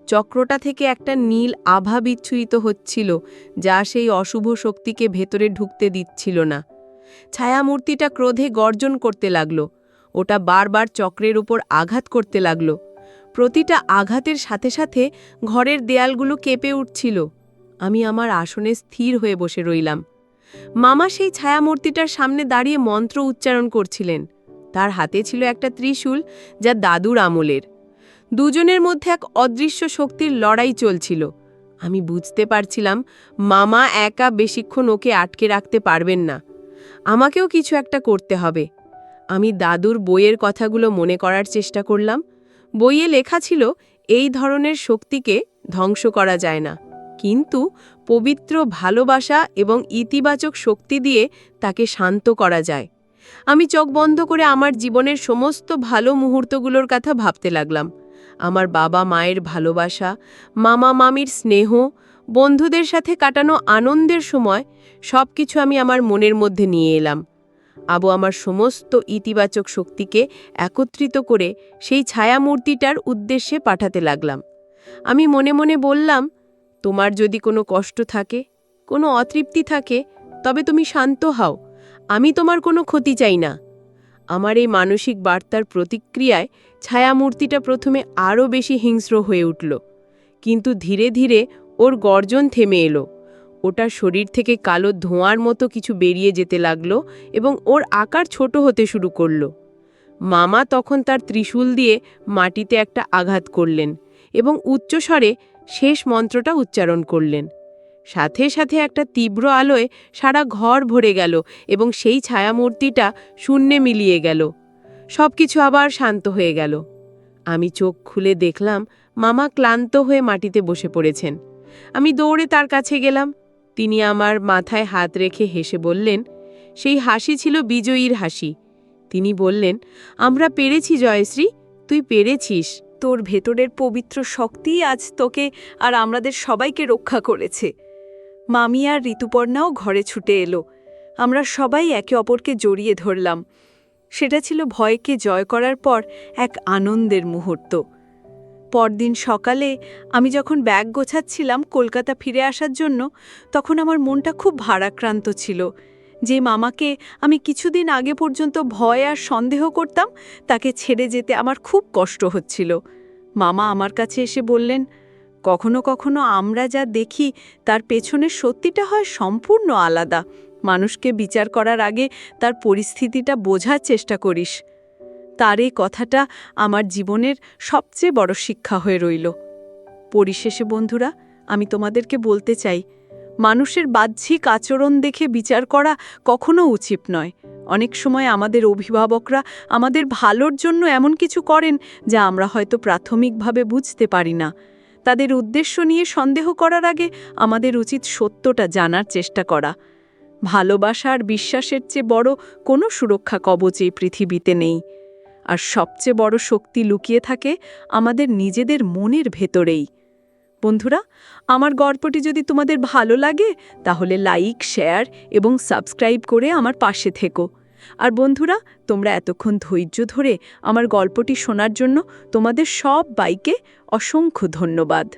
চক্রটা থেকে একটা নীল আভা বিচ্ছুরিত হচ্ছিল, যা সেই অশুভ শক্তিকে ভেতরে ঢুকতে দিচ্ছিল না। ছায়ামূর্তিটা ক্রোধে গর্জন করতে লাগল। ওটা বারবার চক্রের উপর আঘাত করতে লাগল। প্রতিটা আঘাতের সাথে সাথে ঘরের দেয়ালগুলো কেঁপে উঠছিল। আমি আমার আসনে স্থির হয়ে বসে রইলাম। মামা সেই ছায়ামূর্তিটার সামনে দাঁড়িয়ে মন্ত্র উচ্চারণ করছিলেন। তার হাতে ছিল একটা ত্রিশূল, যা দাদুর আমলের। দুজনের মধ্যে এক অদৃশ্য শক্তির লড়াই চলছিল। আমি বুঝতে পারছিলাম মামা একা বেশিক্ষণ ওকে আটকে রাখতে পারবেন না। আমাকেও কিছু একটা করতে হবে। আমি দাদুর বইয়ের কথাগুলো মনে করার চেষ্টা করলাম। বইয়ে লেখা ছিল এই ধরনের শক্তিকে ধ্বংস করা যায় না, কিন্তু পবিত্র ভালোবাসা এবং ইতিবাচক শক্তি দিয়ে তাকে শান্ত করা যায়। আমি চোখ বন্ধ করে আমার জীবনের সমস্ত ভালো মুহূর্তগুলোর কথা ভাবতে লাগলাম। আমার বাবা মায়ের ভালোবাসা, মামা মামির স্নেহ, বন্ধুদের সাথে কাটানো আনন্দের সময়, সব কিছু আমি আমার মনের মধ্যে নিয়ে এলাম। আবু আমার সমস্ত ইতিবাচক শক্তিকে একত্রিত করে সেই ছায়ামূর্তিটার উদ্দেশ্যে পাঠাতে লাগলাম। আমি মনে মনে বললাম, তোমার যদি কোনো কষ্ট থাকে, কোনো অতৃপ্তি থাকে, তবে তুমি শান্ত হও। আমি তোমার কোনো ক্ষতি চাই না। আমার এই মানসিক বার্তার প্রতিক্রিয়ায় ছায়ামূর্তিটা প্রথমে আরও বেশি হিংস্র হয়ে উঠল, কিন্তু ধীরে ধীরে ওর গর্জন থেমে এলো। ওটার শরীর থেকে কালো ধোঁয়ার মতো কিছু বেরিয়ে যেতে লাগলো এবং ওর আকার ছোট হতে শুরু করলো। মামা তখন তার ত্রিশূল দিয়ে মাটিতে একটা আঘাত করলেন এবং উচ্চস্বরে শেষ মন্ত্রটা উচ্চারণ করলেন। সাথে সাথে একটা তীব্র আলোয় সারা ঘর ভরে গেল এবং সেই ছায়ামূর্তিটা শূন্যে মিলিয়ে গেল। সবকিছু আবার শান্ত হয়ে গেল। আমি চোখ খুলে দেখলাম মামা ক্লান্ত হয়ে মাটিতে বসে পড়েছেন। আমি দৌড়ে তার কাছে গেলাম। তিনি আমার মাথায় হাত রেখে হেসে বললেন, সেই হাসি ছিল বিজয়ীর হাসি। তিনি বললেন, আমরা পেরেছি জয়শ্রী, তুই পেরেছিস। তোর ভেতরের পবিত্র শক্তিই আজ তোকে আর আমাদের সবাইকে রক্ষা করেছে। মামি আর ঋতুপর্ণাও ঘরে ছুটে এলো। আমরা সবাই একে অপরকে জড়িয়ে ধরলাম। সেটা ছিল ভয়কে জয় করার পর এক আনন্দের মুহূর্ত। পরদিন সকালে আমি যখন ব্যাগ গোছাচ্ছিলাম কলকাতা ফিরে আসার জন্য, তখন আমার মনটা খুব ভারাক্রান্ত ছিল। যে মামাকে আমি কিছুদিন আগে পর্যন্ত ভয় আর সন্দেহ করতাম, তাকে ছেড়ে যেতে আমার খুব কষ্ট হচ্ছিল। মামা আমার কাছে এসে বললেন, কখনো কখনো আমরা যা দেখি তার পেছনের সত্যিটা হয় সম্পূর্ণ আলাদা। মানুষকে বিচার করার আগে তার পরিস্থিতিটা বোঝার চেষ্টা করিস। তার এই কথাটা আমার জীবনের সবচেয়ে বড় শিক্ষা হয়ে রইল। পরিশেষে বন্ধুরা, আমি তোমাদেরকে বলতে চাই, মানুষের বাহ্যিক আচরণ দেখে বিচার করা কখনো উচিত নয়। অনেক সময় আমাদের অভিভাবকরা আমাদের ভালোর জন্য এমন কিছু করেন যা আমরা হয়তো প্রাথমিকভাবে বুঝতে পারি না। তাদের উদ্দেশ্য নিয়ে সন্দেহ করার আগে আমাদের উচিত সত্যটা জানার চেষ্টা করা। ভালোবাসা আর বিশ্বাসের চেয়ে বড় কোনো সুরক্ষা কবচ এই পৃথিবীতে নেই। আর সবচেয়ে বড় শক্তি লুকিয়ে থাকে আমাদের নিজেদের মনের ভেতরেই। বন্ধুরা, আমার গল্পটি যদি তোমাদের ভালো লাগে তাহলে লাইক, শেয়ার এবং সাবস্ক্রাইব করে আমার পাশে থেকো। আর বন্ধুরা, তোমরা এতক্ষণ ধৈর্য ধরে আমার গল্পটি শোনার জন্য তোমাদের সবাইকে অসংখ্য ধন্যবাদ।